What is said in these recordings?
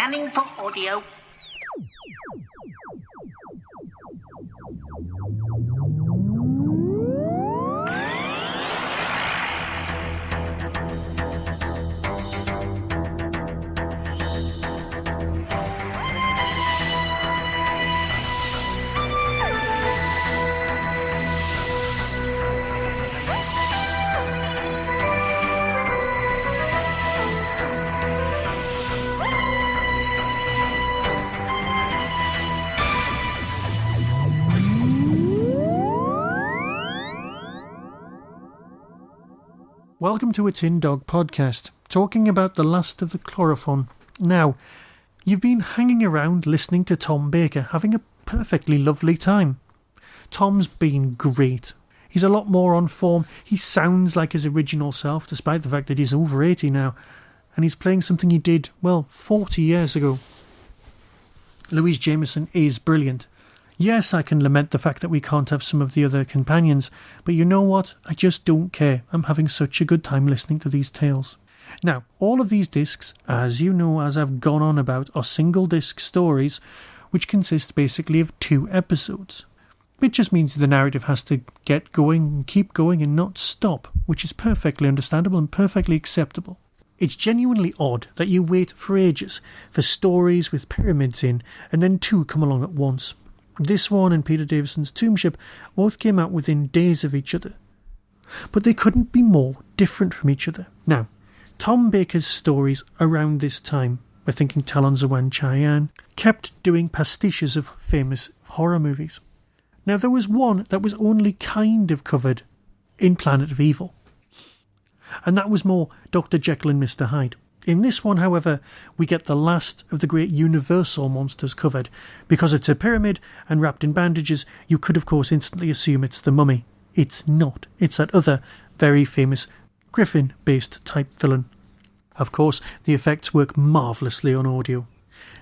Scanning for audio. Welcome to a Tin Dog podcast, talking about the last of the Colophon. Now, you've been hanging around listening to Tom Baker, having a perfectly lovely time. Tom's been great. He's a lot more on form. He sounds like his original self, despite the fact that he's over 80 now, and he's playing something he did, 40 years ago. Louise Jameson is brilliant. Yes, I can lament the fact that we can't have some of the other companions, but you know what? I just don't care. I'm having such a good time listening to these tales. Now, all of these discs, as you know, as I've gone on about, are single disc stories, which consist basically of 2 episodes. It just means the narrative has to get going and keep going and not stop, which is perfectly understandable and perfectly acceptable. It's genuinely odd that you wait for ages for stories with pyramids in, and then 2 come along at once. This one and Peter Davison's Tomb Ship both came out within days of each other. But they couldn't be more different from each other. Now, Tom Baker's stories around this time, we're thinking Talons of Wan-Chian, kept doing pastiches of famous horror movies. Now, there was one that was only kind of covered in Planet of Evil, and that was more Dr. Jekyll and Mr. Hyde. In this one, however, we get the last of the great universal monsters covered. Because it's a pyramid and wrapped in bandages, you could of course instantly assume it's the Mummy. It's not. It's that other very famous Griffin-based type villain. Of course, the effects work marvellously on audio.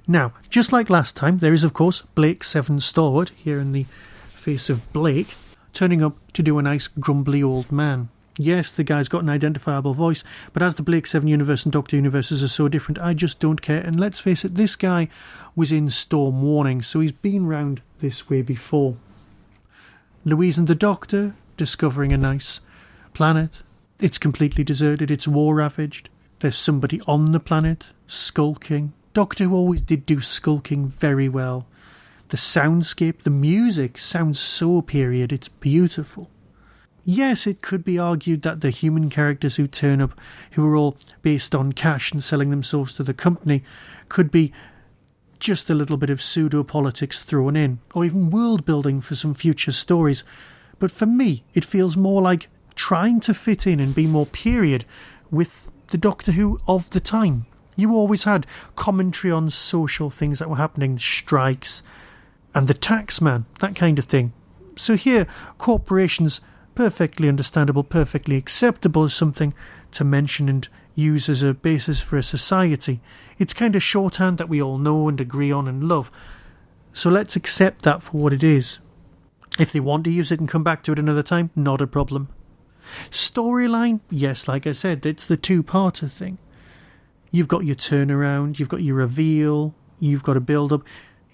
Now, just like last time, there is of course Blake Seven Stalwart, here in the face of Blake, turning up to do a nice grumbly old man. Yes, the guy's got an identifiable voice, but as the Blake 7 universe and Doctor universes are so different, I just don't care. And let's face it, this guy was in Storm Warning, so he's been round this way before. Louise and the Doctor, discovering a nice planet. It's completely deserted, it's war-ravaged. There's somebody on the planet, skulking. Doctor Who always did do skulking very well. The soundscape, the music sounds so period, it's beautiful. Yes, it could be argued that the human characters who turn up, who are all based on cash and selling themselves to the company, could be just a little bit of pseudo-politics thrown in, or even world-building for some future stories. But for me, it feels more like trying to fit in and be more period with the Doctor Who of the time. You always had commentary on social things that were happening, strikes, and the taxman, that kind of thing. So here, corporations, perfectly understandable, perfectly acceptable as something to mention and use as a basis for a society. It's kind of shorthand that we all know and agree on and love. So let's accept that for what it is. If they want to use it and come back to it another time, not a problem. Storyline, yes, like I said, it's the 2-parter thing. You've got your turnaround, you've got your reveal, you've got a build-up.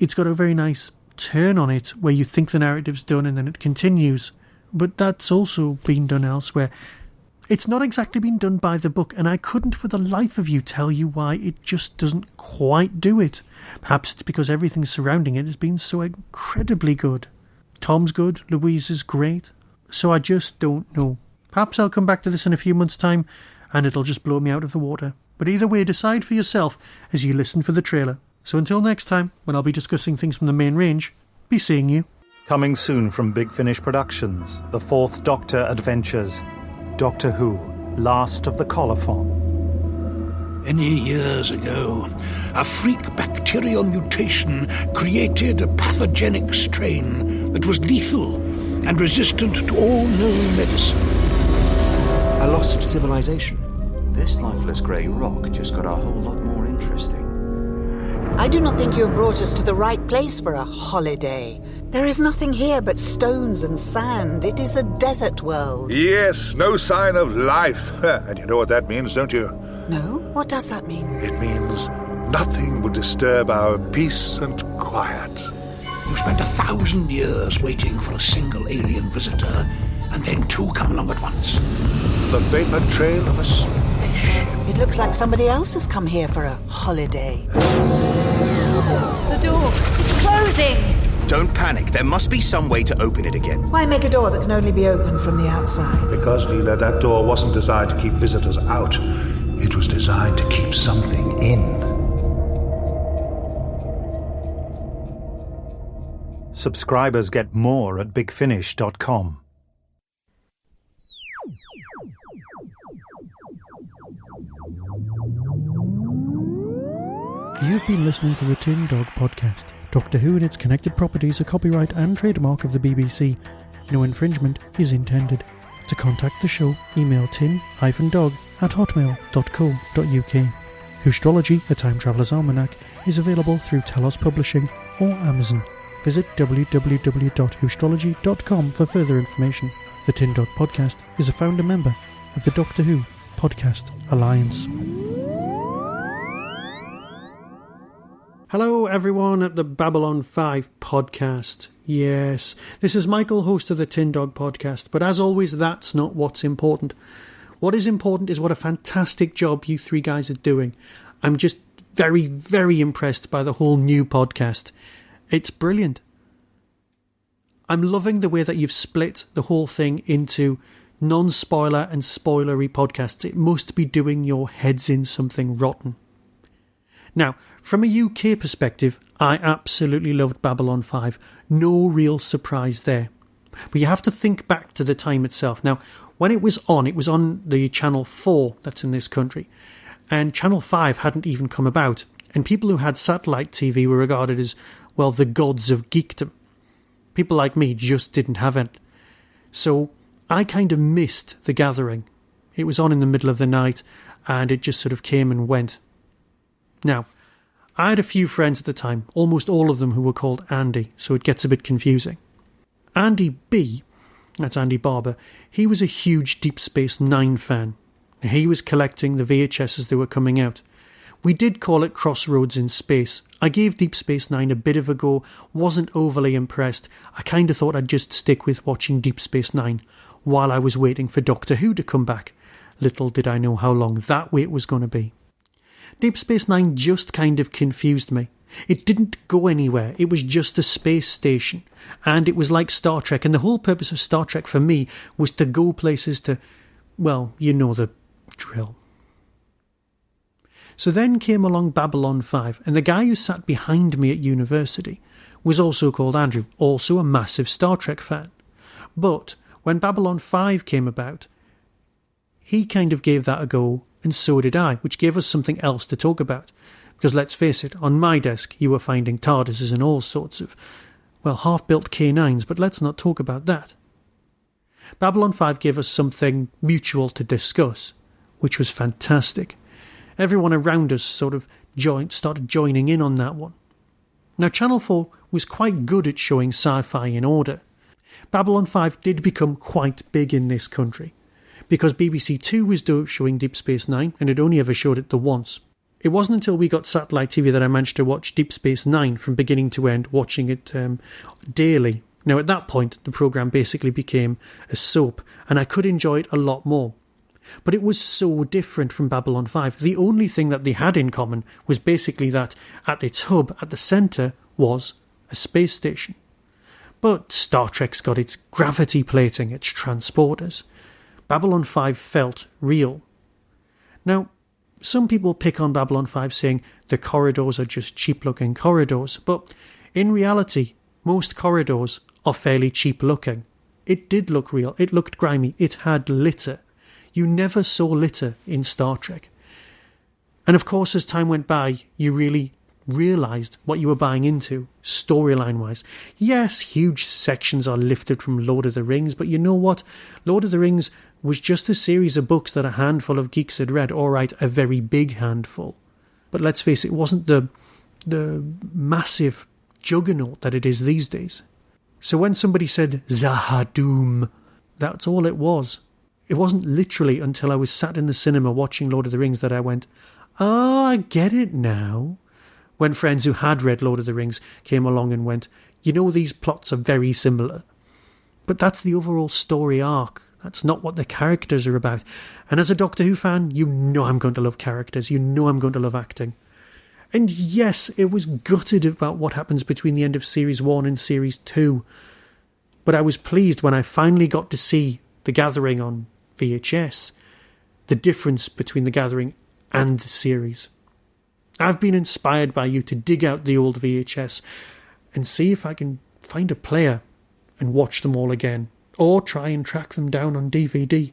It's got a very nice turn on it where you think the narrative's done and then it continues. But that's also been done elsewhere. It's not exactly been done by the book, and I couldn't for the life of you tell you why it just doesn't quite do it. Perhaps it's because everything surrounding it has been so incredibly good. Tom's good, Louise is great, so I just don't know. Perhaps I'll come back to this in a few months' time, and it'll just blow me out of the water. But either way, decide for yourself as you listen for the trailer. So until next time, when I'll be discussing things from the main range, be seeing you. Coming soon from Big Finish Productions, The Fourth Doctor Adventures, Doctor Who, Last of the Colophon. Many years ago, a freak bacterial mutation created a pathogenic strain that was lethal and resistant to all known medicine. A lost civilization. This lifeless grey rock just got a whole lot more interesting. I do not think you have brought us to the right place for a holiday. There is nothing here but stones and sand. It is a desert world. Yes, no sign of life. And you know what that means, don't you? No? What does that mean? It means nothing would disturb our peace and quiet. You spent 1,000 years waiting for a single alien visitor, and then 2 come along at once. The vapor trail of a spaceship. It looks like somebody else has come here for a holiday. The door, it's closing! Don't panic. There must be some way to open it again. Why make a door that can only be opened from the outside? Because, Leela, that door wasn't designed to keep visitors out. It was designed to keep something in. Subscribers get more at bigfinish.com. You've been listening to the Tin Dog Podcast. Doctor Who and its connected properties are copyright and trademark of the BBC. No infringement is intended. To contact the show, email tin-dog@hotmail.co.uk. Whostrology, a Time Traveller's Almanac, is available through Telos Publishing or Amazon. Visit www.whostrology.com for further information. The Tin Dog Podcast is a founder member of the Doctor Who Podcast Alliance. Hello everyone at the Babylon 5 podcast. Yes, this is Michael, host of the Tin Dog Podcast, but as always, that's not what's important. What is important is what a fantastic job you 3 guys are doing. I'm just very, very impressed by the whole new podcast. It's brilliant. I'm loving the way that you've split the whole thing into non-spoiler and spoilery podcasts. It must be doing your heads in something rotten. Now, from a UK perspective, I absolutely loved Babylon 5. No real surprise there. But you have to think back to the time itself. Now, when it was on the Channel 4 that's in this country. And Channel 5 hadn't even come about. And people who had satellite TV were regarded as, well, the gods of geekdom. People like me just didn't have it. So I kind of missed The Gathering. It was on in the middle of the night, and it just sort of came and went. Now, I had a few friends at the time, almost all of them who were called Andy, so it gets a bit confusing. Andy B, that's Andy Barber, he was a huge Deep Space Nine fan. He was collecting the VHS as they were coming out. We did call it Crossroads in Space. I gave Deep Space Nine a bit of a go, wasn't overly impressed. I kind of thought I'd just stick with watching Deep Space Nine while I was waiting for Doctor Who to come back. Little did I know how long that wait was going to be. Deep Space Nine just kind of confused me. It didn't go anywhere. It was just a space station. And it was like Star Trek. And the whole purpose of Star Trek for me was to go places to, well, you know the drill. So then came along Babylon 5. And the guy who sat behind me at university was also called Andrew. Also a massive Star Trek fan. But when Babylon 5 came about, he kind of gave that a go. And so did I, which gave us something else to talk about. Because let's face it, on my desk you were finding TARDISes and all sorts of, well, half-built K9s, but let's not talk about that. Babylon 5 gave us something mutual to discuss, which was fantastic. Everyone around us sort of started joining in on that one. Now, Channel 4 was quite good at showing sci-fi in order. Babylon 5 did become quite big in this country. Because BBC Two was showing Deep Space Nine, and it only ever showed it the once. It wasn't until we got satellite TV that I managed to watch Deep Space Nine from beginning to end, watching it daily. Now, at that point, the programme basically became a soap, and I could enjoy it a lot more. But it was so different from Babylon 5. The only thing that they had in common was basically that at its hub, at the centre, was a space station. But Star Trek's got its gravity plating, its transporters. Babylon 5 felt real. Now, some people pick on Babylon 5 saying the corridors are just cheap-looking corridors, but in reality, most corridors are fairly cheap-looking. It did look real, it looked grimy, it had litter. You never saw litter in Star Trek. And of course, as time went by, you really realised what you were buying into, storyline-wise. Yes, huge sections are lifted from Lord of the Rings, but you know what? Lord of the Rings was just a series of books that a handful of geeks had read. All right, a very big handful. But let's face it, it wasn't the massive juggernaut that it is these days. So when somebody said Zahadoom, that's all it was. It wasn't literally until I was sat in the cinema watching Lord of the Rings that I went, Oh, I get it now. When friends who had read Lord of the Rings came along and went, you know, these plots are very similar. But that's the overall story arc. That's not what the characters are about. And as a Doctor Who fan, you know I'm going to love characters. You know I'm going to love acting. And yes, it was gutted about what happens between the end of Series 1 and Series 2. But I was pleased when I finally got to see The Gathering on VHS, the difference between The Gathering and the series. I've been inspired by you to dig out the old VHS and see if I can find a player and watch them all again, or try and track them down on DVD.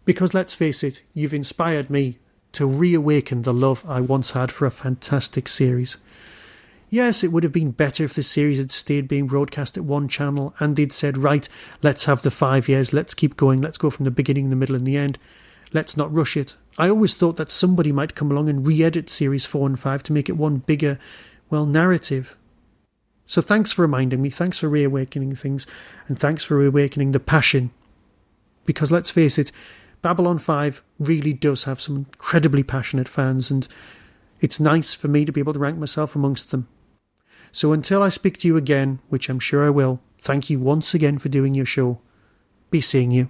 Because let's face it, you've inspired me to reawaken the love I once had for a fantastic series. Yes, it would have been better if the series had stayed being broadcast at one channel and they'd said, right, let's have the 5 years, let's keep going, let's go from the beginning, the middle and the end. Let's not rush it. I always thought that somebody might come along and re-edit Series 4 and 5 to make it one bigger, narrative. So thanks for reminding me, thanks for reawakening things, and thanks for reawakening the passion. Because let's face it, Babylon 5 really does have some incredibly passionate fans, and it's nice for me to be able to rank myself amongst them. So until I speak to you again, which I'm sure I will, thank you once again for doing your show. Be seeing you.